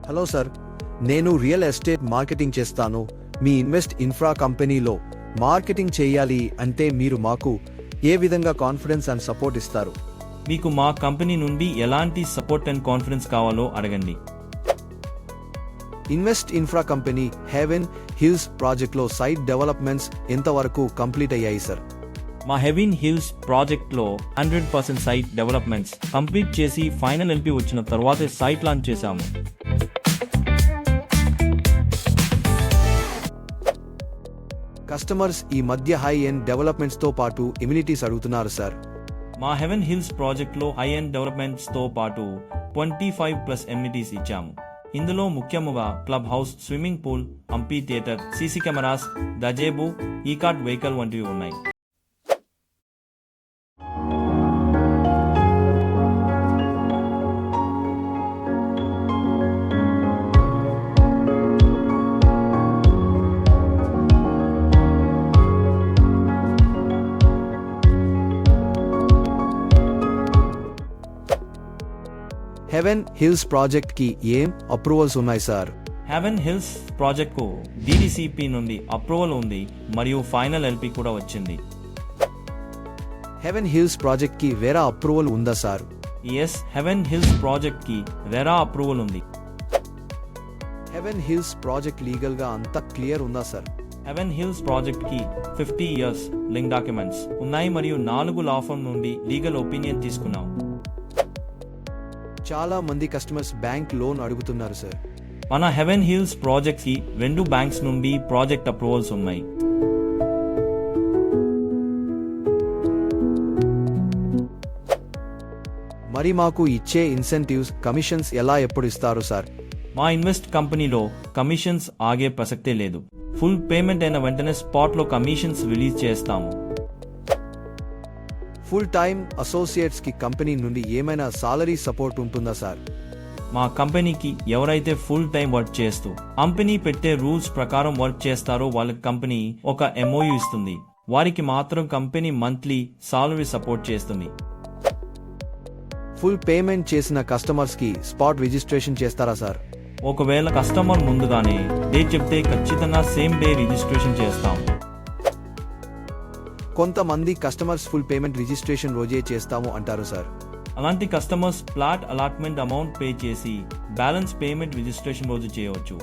Hello sir, నేను real estate marketing చేస్తాను. మీ invest infra కంపెనీలో మార్కెటింగ్ చేయాలి అంటే మీరు మాకు ఏ విధంగా కాన్ఫిడెన్స్ అండ్ సపోర్ట్ ఇస్తారు? మీకు మా కంపెనీ నుండి ఎలాంటి సపోర్ట్ అండ్ కాన్ఫిడెన్స్ కావాలో అడగండి. Invest infra company heaven hills ప్రాజెక్ట్లో సైట్ డెవలప్మెంట్స్ ఎంతవరకు కంప్లీట్ అయ్యాయి సార్? మా హెవెన్ హిల్స్ ప్రాజెక్ట్లో 100% సైట్ డెవలప్మెంట్స్ కంప్లీట్ చేసి ఫైనల్ ఎల్పి వచ్చిన తర్వాతే సైట్ లాంచ్ చేశాము. కస్టమర్స్ ఈ మధ్య హై ఎండ్ డెవలప్మెంట్స్ తో పాటు ఎమ్యూనిటీస్ అడుగుతున్నారు సార్. మా హెవెన్ హిల్స్ ప్రాజెక్ట్లో హై ఎండ్ డెవలప్మెంట్స్ తో పాటు 25+ ఎమ్యూనిటీస్ ఇచ్చాము. ఇందులో ముఖ్యముగా club house, swimming pool, amphi theatre, CC cameras, gazebo, e cart vehicle వంటివి ఉన్నాయి. హెవెన్ హిల్స్ ప్రాజెక్ట్ కి ఏం అప్రూవల్స్ ఉన్నాయి సార్? హెవెన్ హిల్స్ ప్రాజెక్ట్ కు DDCP నుండి అప్రూవల్ ఉంది మరియు ఫైనల్ ఎల్పి కూడా వచ్చింది. హెవెన్ హిల్స్ ప్రాజెక్ట్ కి వేరే అప్రూవల్ ఉందా sir? Yes, heaven hills project కి వేరే అప్రూవల్ ఉంది. హెవెన్ హిల్స్ ప్రాజెక్ట్ లీగల్ గా అంతా క్లియర్ ఉందా సార్? హెవెన్ హిల్స్ ప్రాజెక్ట్ కి 50 years లింక్ డాక్యుమెంట్స్ ఉన్నాయి మరియు 4 లా ఫర్మ్ నుండి లీగల్ ఒపీనియన్ తీసుకున్నాం. చాలా మంది కస్టమర్స్ బ్యాంక్ లోన్ అడుగుతున్నారు సార్. మన హెవెన్ హిల్స్ ప్రాజెక్ట్ కి 2 బ్యాంక్స్ నుండి ప్రాజెక్ట్ అప్రూవల్స్ ఉన్నాయి. మరి మాకు ఇచ్చే ఇన్సెంటివ్స్, కమిషన్స్ ఎలా ఎప్పుడు ఇస్తారు సార్? మా ఇన్వెస్ట్ కంపెనీలో కమిషన్స్ ఆగే ప్రసక్తే లేదు. ఫుల్ పేమెంట్ అయిన వెంటనే స్పాట్ లో కమిషన్స్ రిలీజ్ చేస్తాము. ఫుల్ టైమ్ అసోసియేట్స్ కి కంపెనీ నుండి ఏమైనా సాలరీ సపోర్ట్ ఉంటుందా సార్? మా కంపెనీకి ఎవరైతే ఫుల్ టైం వర్క్ చేస్తూ కంపెనీ పెట్టే రూల్స్ ప్రకారం వర్క్ చేస్తారో వాళ్ళకి కంపెనీ ఒక MOU ఇస్తుంది. వారికి మాత్రం కంపెనీ మంత్లీ సాలరీ సపోర్ట్ చేస్తుంది. ఫుల్ పేమెంట్ చేసిన కస్టమర్స్ కి స్పాట్ రిజిస్ట్రేషన్ చేస్తారా సార్? ఒకవేళ కస్టమర్ ముందుగానే డేట్ చెప్తే ఖచ్చితంగా సేమ్ డే రిజిస్ట్రేషన్ చేస్తాం. కొంతమంది కస్టమర్స్ ఫుల్ పేమెంట్ రిజిస్ట్రేషన్ రోజే చేస్తాము అంటారు సార్. అలాంటి customers plot allotment amount pay చేసి బ్యాలెన్స్ పేమెంట్ రిజిస్ట్రేషన్ రోజు చేయవచ్చు.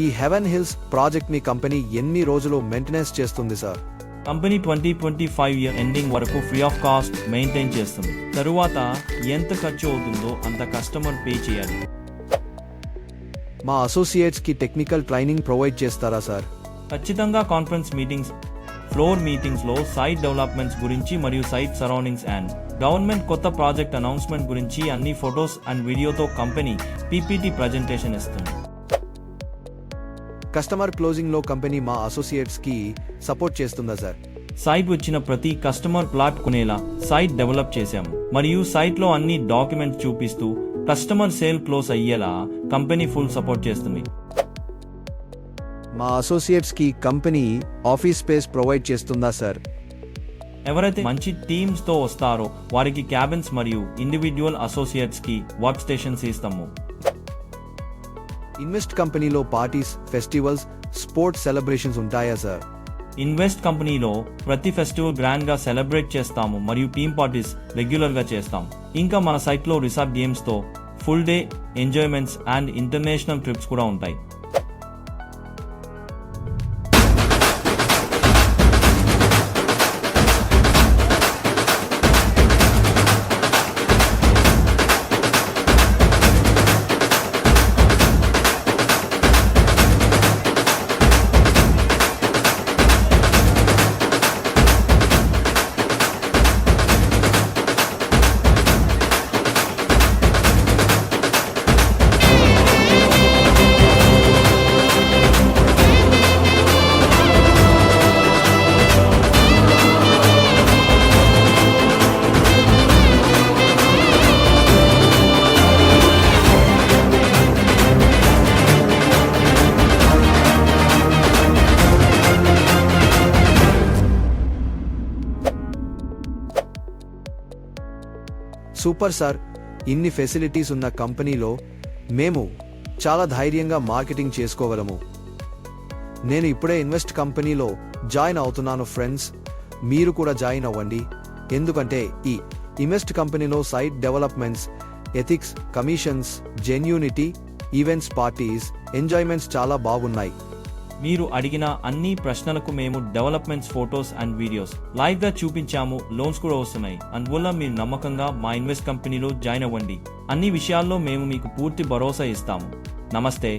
ఈ హెవెన్ హిల్స్ ప్రాజెక్ట్ మీ కంపెనీ ఎన్ని రోజులు మెయింటెనెన్స్ చేస్తుంది సార్? కంపెనీ 2025 year ఎండింగ్ వరకు ఫ్రీ ఆఫ్ కాస్ట్ మెయింటైన్ చేస్తుంది. తరువాత ఎంత ఖర్చు అవుతుందో అంత కస్టమర్ పే చేయాలి. మా అసోసియేట్స్ కి టెక్నికల్ ట్రైనింగ్ ప్రొవైడ్ చేస్తారా సార్? ఖచ్చితంగా కాన్ఫరెన్స్ మీటింగ్స్, ఫ్లోర్ మీటింగ్స్ లో సైట్ డెవలప్మెంట్స్ గురించి మరియు సైట్ సరౌండింగ్స్ అండ్ గవర్నమెంట్ కొత్త ప్రాజెక్ట్ అనౌన్స్మెంట్ గురించి అన్ని ఫొటోస్ అండ్ వీడియోతో కంపెనీ PPT ప్రజెంటేషన్ ఇస్తుంది. కస్టమర్ క్లోజింగ్ లో కంపెనీ మా అసోసియేట్స్ కి సపోర్ట్ చేస్తుందా సార్? సైట్ వచ్చిన ప్రతి కస్టమర్ ప్లాట్ కొనేలా సైట్ డెవలప్ చేశాము మరియు సైట్ లో అన్ని డాక్యుమెంట్స్ చూపిస్తూ కస్టమర్ సేల్ క్లోజ్ అయ్యేలా కంపెనీ ఫుల్ సపోర్ట్ చేస్తుంది. మా అసోసియేట్స్ కి కంపెనీ ఆఫీస్ స్పేస్ ప్రొవైడ్ చేస్తుందా సార్? ఎవరైతే మంచి టీమ్స్ తో వస్తారో వారికి క్యాబిన్స్ మరియు ఇండివిడ్యువల్ అసోసియేట్స్ కి వర్క్ స్టేషన్స్ ఇస్తాము. ఇన్వెస్ట్ కంపెనీలో పార్టీస్, ఫెస్టివల్స్, స్పోర్ట్స్ సెలబ్రేషన్స్ ఉంటాయా సార్? ఇన్వెస్ట్ కంపెనీలో ప్రతి ఫెస్టివల్ గ్రాండ్ గా సెలబ్రేట్ చేస్తాము మరియు టీమ్ పార్టీస్ రెగ్యులర్ గా చేస్తాం. ఇంకా మన సైట్ లో రిసార్ట్ గేమ్స్ తో full day enjoyments and international trips కూడా ఉంటాయి. సూపర్ సార్, ఇన్ని ఫెసిలిటీస్ ఉన్న కంపెనీలో మేము చాలా ధైర్యంగా మార్కెటింగ్ చేసుకోగలము. నేను ఇప్పుడే ఇన్వెస్ట్ కంపెనీలో జాయిన్ అవుతున్నాను ఫ్రెండ్స్, మీరు కూడా జాయిన్ అవ్వండి. ఎందుకంటే ఈ ఇన్వెస్ట్ కంపెనీలో site developments, ethics, commissions, genuinity, events, parties, enjoyments చాలా బాగున్నాయి. మీరు అడిగిన అన్ని ప్రశ్నలకు మేము developments photos and videos live గా చూపించాము. లోన్స్ కూడా వస్తున్నాయి. అందువల్ల మీరు నమ్మకంగా మా ఇన్వెస్ట్ కంపెనీలో జాయిన్ అవ్వండి. అన్ని విషయాల్లో మేము మీకు పూర్తి భరోసా ఇస్తాము. నమస్తే.